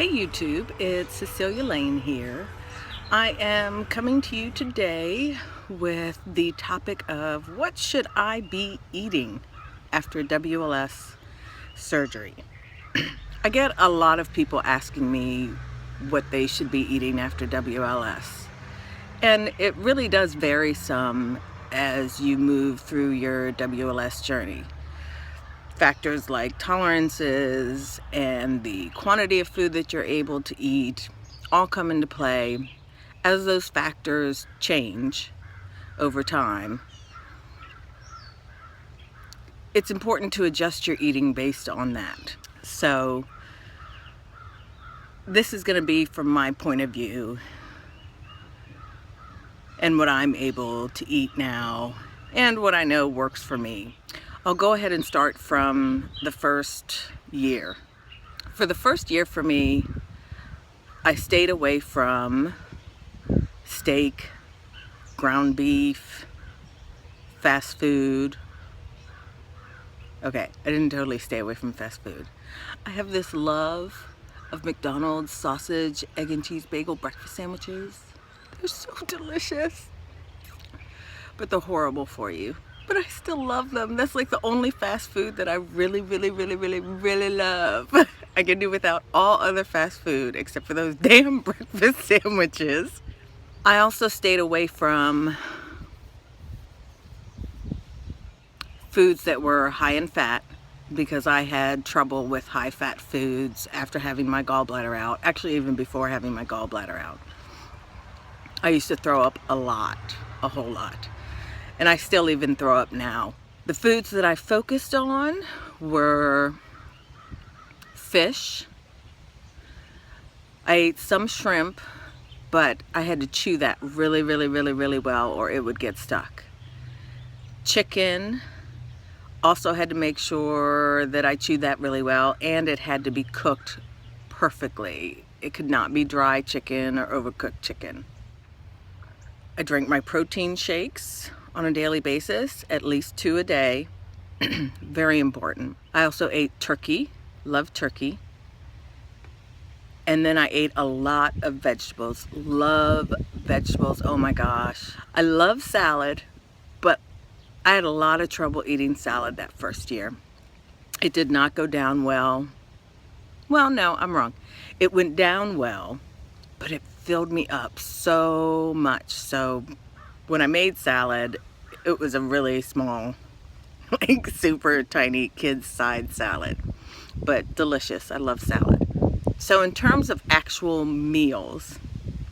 Hey YouTube, it's Cecilia Lane here. I am coming to you today with the topic of what should I be eating after WLS surgery. I get a lot of people asking me what they should be eating after WLS. And it really does vary some as you move through your WLS journey. Factors like tolerances and the quantity of food that you're able to eat all come into play. As those factors change over time, it's important to adjust your eating based on that. So this is going to be from my point of view and what I'm able to eat now and what I know works for me. I'll go ahead and start from the first year. For the first year for me, I stayed away from steak, ground beef, fast food. Okay, I didn't totally stay away from fast food. I have this love of McDonald's sausage, egg and cheese bagel breakfast sandwiches. They're so delicious, but they're horrible for you. But I still love them. That's like the only fast food that I really love. I can do without all other fast food except for those damn breakfast sandwiches. I also stayed away from foods that were high in fat because I had trouble with high fat foods after having my gallbladder out. Actually, even before having my gallbladder out. I used to throw up a lot, a whole lot. And I still even throw up now. The foods that I focused on were fish. I ate some shrimp, but I had to chew that really well or it would get stuck. Chicken, also had to make sure that I chewed that really well, and it had to be cooked perfectly. It could not be dry chicken or overcooked chicken. I drank my protein shakes on a daily basis, at least 2 a day. Very important. I also ate turkey, love turkey. And then I ate a lot of vegetables, love vegetables, oh my gosh. I love salad, but I had a lot of trouble eating salad that first year. It did not go down well. Well, no, I'm wrong. It went down well, but it filled me up so much. So when I made salad, it was a really small, like super tiny kid's size salad, but delicious. I love salad. So in terms of actual meals,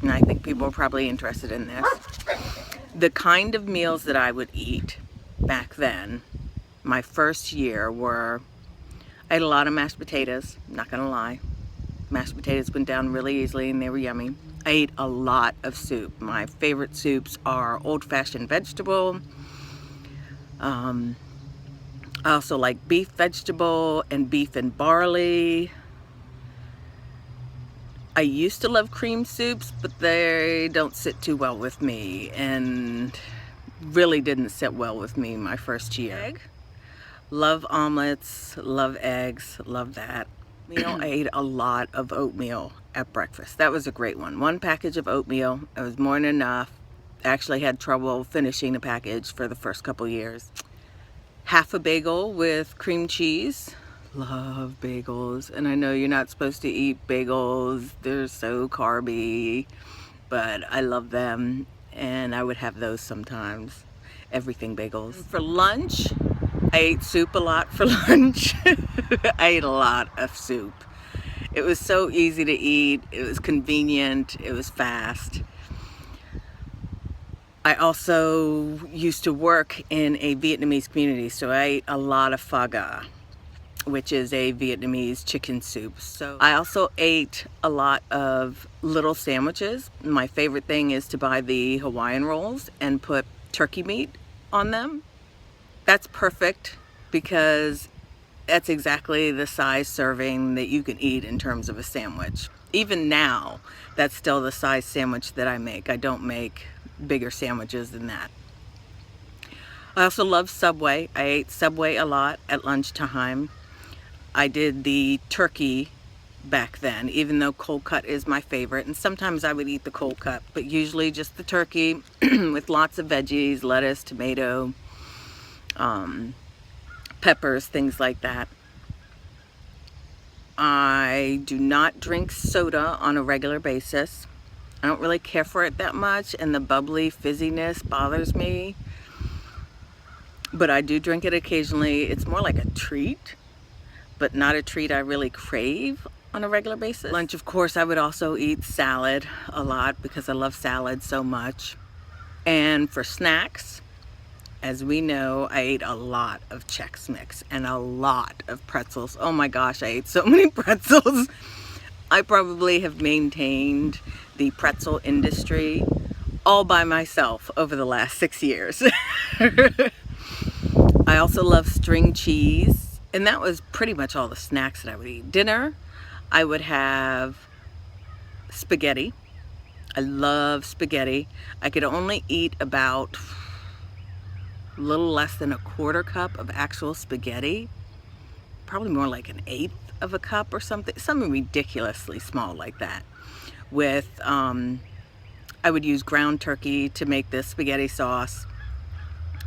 and I think people are probably interested in this, the kind of meals that I would eat back then, my first year, were, I ate a lot of mashed potatoes, not gonna lie. Mashed potatoes went down really easily and they were yummy. I ate a lot of soup. My favorite soups are old-fashioned vegetable. I also like beef vegetable and beef and barley. I used to love cream soups, but they don't sit too well with me and really didn't sit well with me my first year. Egg. Love omelets, love eggs, love that. I ate a lot of oatmeal at breakfast. That was a great one. One package of oatmeal, it was more than enough. Actually had trouble finishing the package for the first couple years. Half a bagel with cream cheese. Love bagels. And I know you're not supposed to eat bagels. They're so carby, but I love them. And I would have those sometimes. Everything bagels. For lunch, I ate soup a lot for lunch. I ate a lot of soup. It was so easy to eat. It was convenient. It was fast. I also used to work in a Vietnamese community, so I ate a lot of pho ga, which is a Vietnamese chicken soup. So I also ate a lot of little sandwiches. My favorite thing is to buy the Hawaiian rolls and put turkey meat on them. That's perfect because that's exactly the size serving that you can eat in terms of a sandwich. Even now, that's still the size sandwich that I make. I don't make bigger sandwiches than that. I also love Subway. I ate Subway a lot at lunchtime. I did the turkey back then, even though cold cut is my favorite. And sometimes I would eat the cold cut, but usually just the turkey with lots of veggies, lettuce, tomato, peppers, things like that. I do not drink soda on a regular basis. I don't really care for it that much, and the bubbly fizziness bothers me. But I do drink it occasionally. It's more like a treat, but not a treat I really crave on a regular basis. Lunch, of course, I would also eat salad a lot because I love salad so much. And for snacks, as we know, I ate a lot of Chex Mix and a lot of pretzels. Oh my gosh, I ate so many pretzels. I probably have maintained the pretzel industry all by myself over the last 6 years. I also love string cheese, and that was pretty much all the snacks that I would eat. Dinner, I would have spaghetti. I love spaghetti. I could only eat about a little less than a quarter cup of actual spaghetti, probably more like an eighth of a cup or something ridiculously small like that. With I would use ground turkey to make this spaghetti sauce,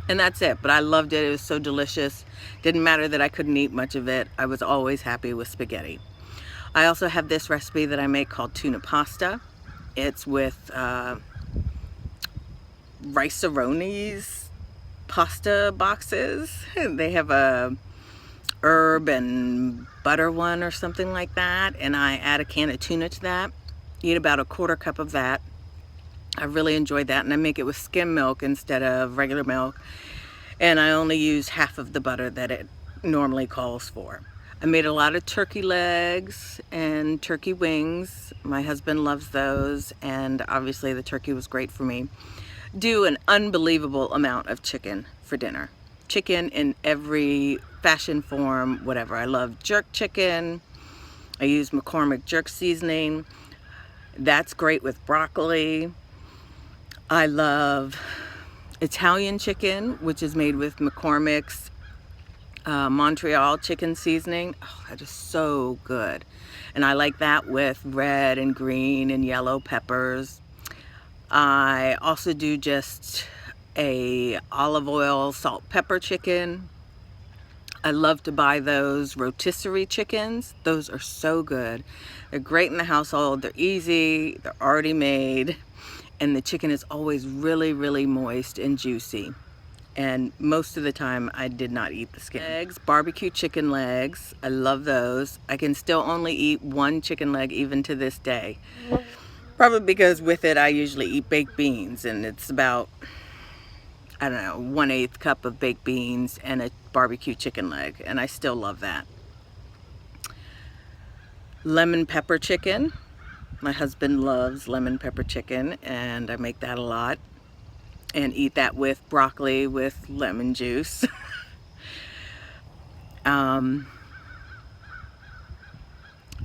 and that's it. But I loved it. It was so delicious. Didn't matter that I couldn't eat much of it. I was always happy with spaghetti. I also have this recipe that I make called tuna pasta. It's with rice-a-roni's pasta boxes. They have a herb and butter one or something like that, and I add a can of tuna to that. Eat about a quarter cup of that. I really enjoyed that, and I make it with skim milk instead of regular milk, and I only use half of the butter that it normally calls for. I made a lot of turkey legs and turkey wings. My husband loves those, and obviously the turkey was great for me. Do an unbelievable amount of chicken for dinner. Chicken in every fashion, form, whatever. I love jerk chicken. I use McCormick jerk seasoning. That's great with broccoli. I love Italian chicken, which is made with McCormick's Montreal chicken seasoning. Oh, that is so good. And I like that with red and green and yellow peppers. I also do just a olive oil, salt, pepper chicken. I love to buy those rotisserie chickens. Those are so good. They're great in the household. They're easy. They're already made. And the chicken is always really, really moist and juicy. And most of the time I did not eat the skin. Legs, barbecue chicken legs. I love those. I can still only eat one chicken leg even to this day. Probably because with it I usually eat baked beans, and it's about, I don't know, 1/8 cup of baked beans and a barbecue chicken leg, and I still love that. Lemon pepper chicken. My husband loves lemon pepper chicken, and I make that a lot and eat that with broccoli with lemon juice.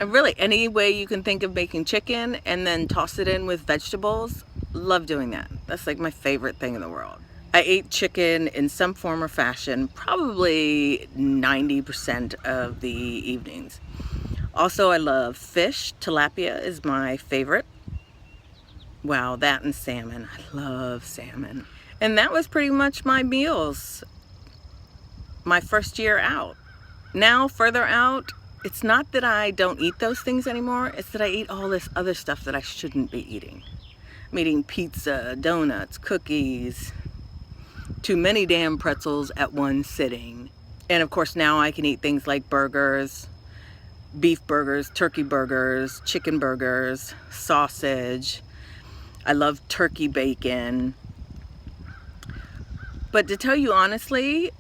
And really any way you can think of making chicken and then toss it in with vegetables, love doing that. That's like my favorite thing in the world. I ate chicken in some form or fashion probably 90% of the evenings. Also, I love fish. Tilapia is my favorite. Wow, that and salmon. I love salmon. And that was pretty much my meals my first year out. Now, further out, it's not that I don't eat those things anymore, it's that I eat all this other stuff that I shouldn't be eating. I'm eating pizza, donuts, cookies, too many damn pretzels at one sitting. And of course now I can eat things like burgers, beef burgers, turkey burgers, chicken burgers, sausage. I love turkey bacon. But to tell you honestly,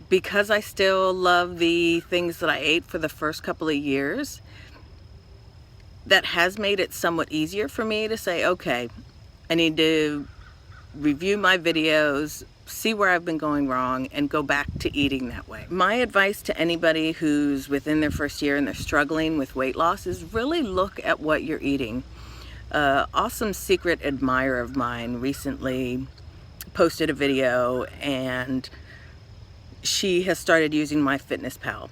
because I still love the things that I ate for the first couple of years, that has made it somewhat easier for me to say, okay, I need to review my videos, see where I've been going wrong, and go back to eating that way. My advice to anybody who's within their first year and they're struggling with weight loss is really look at what you're eating. Awesome secret admirer of mine recently posted a video, and she has started using MyFitnessPal.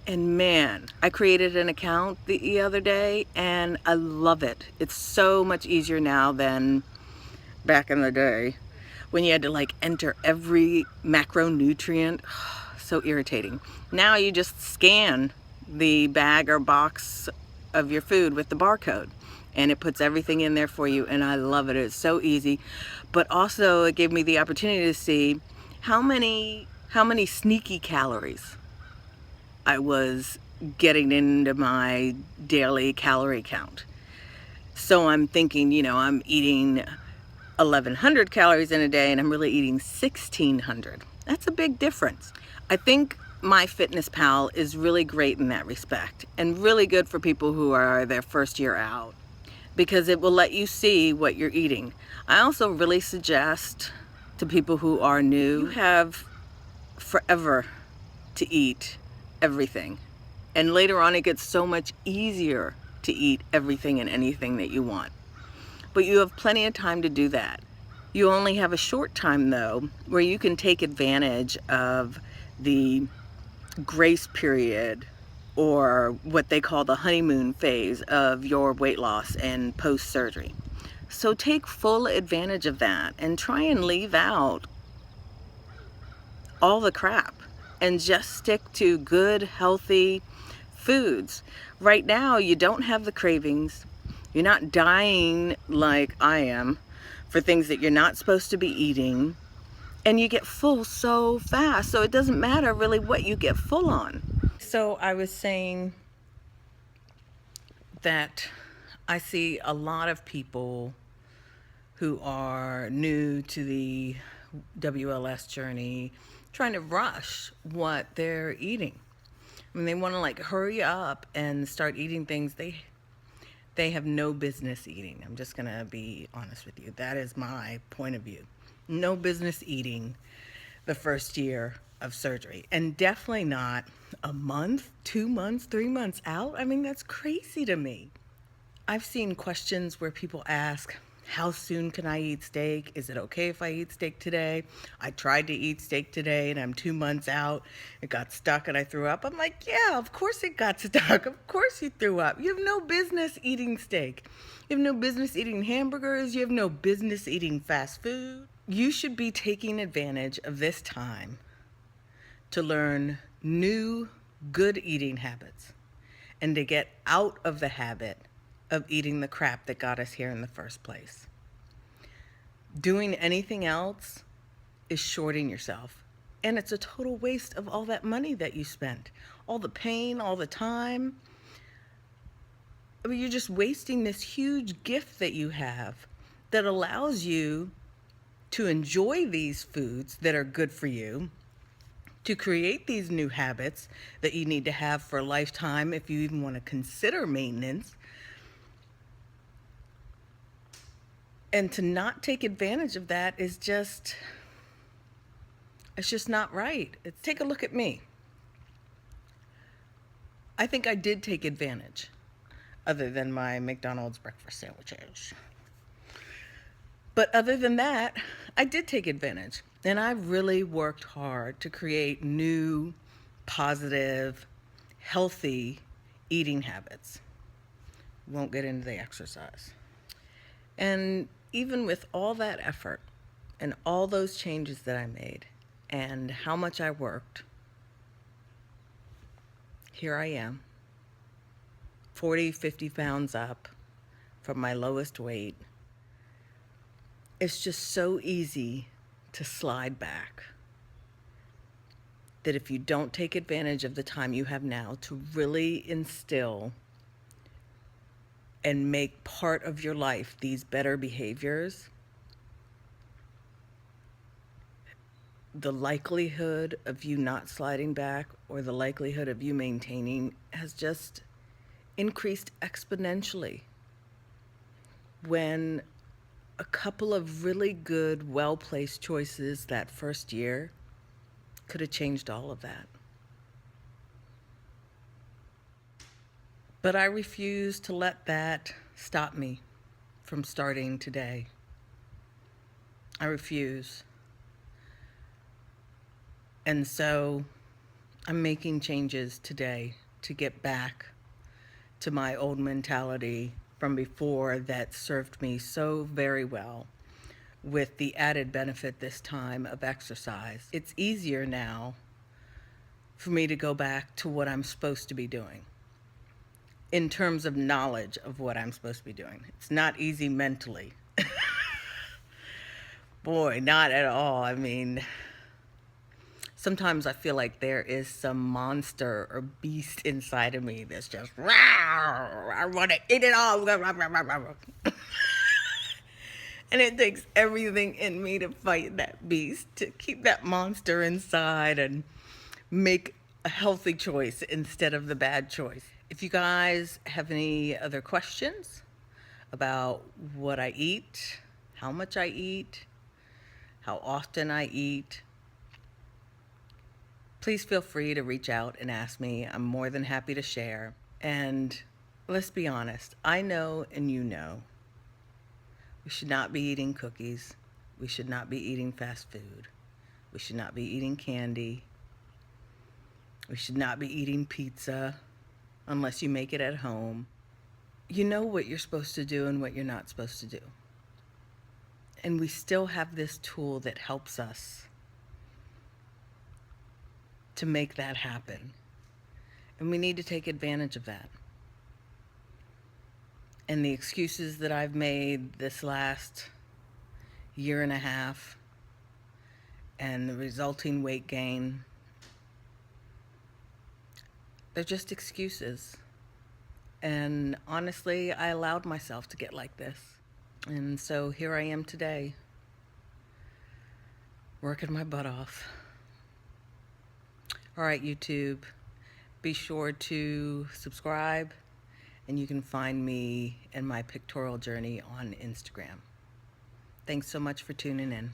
And man, I created an account the other day and I love it. It's so much easier now than back in the day when you had to like enter every macronutrient. So irritating. Now you just scan the bag or box of your food with the barcode and it puts everything in there for you, and I love it. It's so easy. But also it gave me the opportunity to see how many sneaky calories I was getting into my daily calorie count. So I'm thinking, you know, I'm eating 1,100 calories in a day and I'm really eating 1,600. That's a big difference. I think MyFitnessPal is really great in that respect and really good for people who are their first year out because it will let you see what you're eating. I also really suggest to people who are new, you have forever to eat everything. And later on it gets so much easier to eat everything and anything that you want. But you have plenty of time to do that. You only have a short time though, where you can take advantage of the grace period, or what they call the honeymoon phase of your weight loss and post-surgery. So take full advantage of that and try and leave out all the crap and just stick to good, healthy foods. Right now, you don't have the cravings. You're not dying like I am for things that you're not supposed to be eating. And you get full so fast. So it doesn't matter really what you get full on. So I was saying that I see a lot of people who are new to the WLS journey trying to rush what they're eating. I mean, they want to like hurry up and start eating things they have no business eating. I'm just gonna be honest with you. That is my point of view. No business eating the first year of surgery, and definitely not a month, 2 months, 3 months out. I mean, that's crazy to me. I've seen questions where people ask, how soon can I eat steak? Is it okay if I eat steak today? I tried to eat steak today and I'm 2 months out. It got stuck and I threw up. I'm like, yeah, of course it got stuck. Of course you threw up. You have no business eating steak. You have no business eating hamburgers. You have no business eating fast food. You should be taking advantage of this time to learn new good eating habits and to get out of the habit of eating the crap that got us here in the first place. Doing anything else is shorting yourself. And it's a total waste of all that money that you spent. All the pain, all the time. I mean, you're just wasting this huge gift that you have that allows you to enjoy these foods that are good for you, to create these new habits that you need to have for a lifetime if you even want to consider maintenance. And to not take advantage of that is just, it's just not right. Take a look at me. I think I did take advantage, other than my McDonald's breakfast sandwiches. But other than that, I did take advantage. And I really worked hard to create new, positive, healthy eating habits. Won't get into the exercise. And even with all that effort and all those changes that I made and how much I worked, here I am, 40, 50 pounds up from my lowest weight. It's just so easy to slide back. That if you don't take advantage of the time you have now to really instill and make part of your life these better behaviors, the likelihood of you not sliding back or the likelihood of you maintaining has just increased exponentially. When a couple of really good, well-placed choices that first year could have changed all of that. But I refuse to let that stop me from starting today. I refuse. And so I'm making changes today to get back to my old mentality from before that served me so very well, with the added benefit this time of exercise. It's easier now for me to go back to what I'm supposed to be doing in terms of knowledge of what I'm supposed to be doing. It's not easy mentally. Boy, not at all. I mean, sometimes I feel like there is some monster or beast inside of me that's just, I want to eat it all. And it takes everything in me to fight that beast, to keep that monster inside and make a healthy choice instead of the bad choice. If you guys have any other questions about what I eat, how much I eat, how often I eat, please feel free to reach out and ask me. I'm more than happy to share. And let's be honest, I know and you know, we should not be eating cookies. We should not be eating fast food. We should not be eating candy. We should not be eating pizza unless you make it at home. You know what you're supposed to do and what you're not supposed to do. And we still have this tool that helps us to make that happen. And we need to take advantage of that. And the excuses that I've made this last year and a half and the resulting weight gain, they're just excuses. And honestly, I allowed myself to get like this. And so here I am today, working my butt off. All right, YouTube, be sure to subscribe, and you can find me and my pictorial journey on Instagram. Thanks so much for tuning in.